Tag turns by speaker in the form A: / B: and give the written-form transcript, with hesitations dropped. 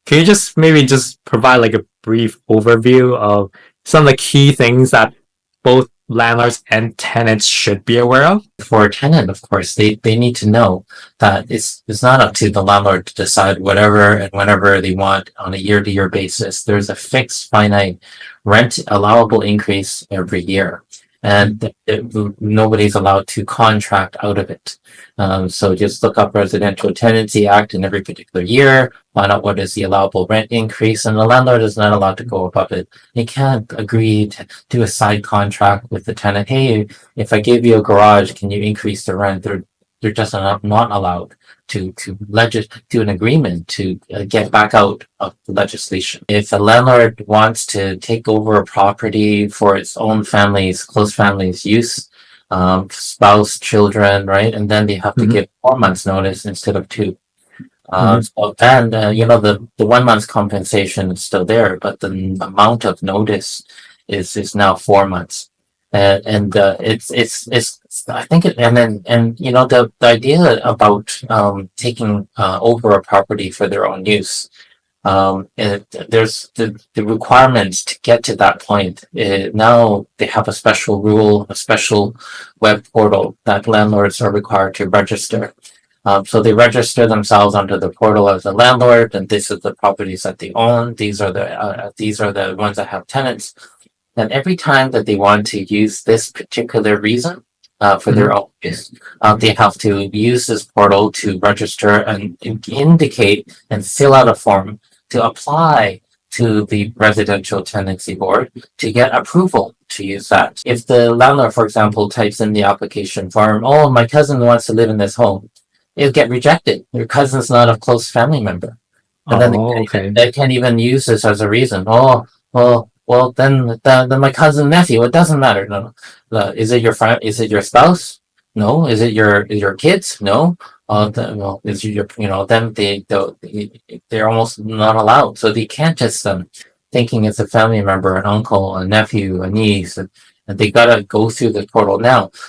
A: Can you just maybe just provide like a brief overview of some of the key things that both landlords and tenants should be aware of?
B: For a tenant, of course, they need to know that it's not up to the landlord to decide whatever and whenever they want on a year-to-year basis. There's a fixed finite rent allowable increase every year, and nobody's allowed to contract out of it. So just look up Residential Tenancy Act in every particular year, find out what is the allowable rent increase, and the landlord is not allowed to go above it. They can't agree to do a side contract with the tenant. Hey, if I give you a garage, can you increase the rent? They're just not allowed to do an agreement to get back out of the legislation. If a landlord wants to take over a property for its own family's, close family's use, spouse, children, right, and then they have to give 4 months notice instead of 2. So then, the 1 month compensation is still there, but the amount of notice is now 4 months. It's I think it, and the idea about taking over a property for their own use, there's the requirements to get to that point. Now they have a special rule, a special web portal that landlords are required to register. So they register themselves onto the portal as a landlord, and this is the properties that they own. These are the ones that have tenants. And every time that they want to use this particular reason for their own use, they have to use this portal to register and indicate and fill out a form to apply to the Residential Tenancy Board to get approval to use that. If the landlord, for example, types in the application form, "Oh, my cousin wants to live in this home," it'll get rejected. Your cousin's not a close family member. And then
A: Okay.
B: they can't even use this as a reason. Well, then my cousin nephew. It doesn't matter. No. Is it your friend? Is it your spouse? No. Is it your kids? No. Well, is it then they're almost not allowed. So they can't just thinking it's a family member, an uncle, a nephew, a niece, and they gotta go through the portal now.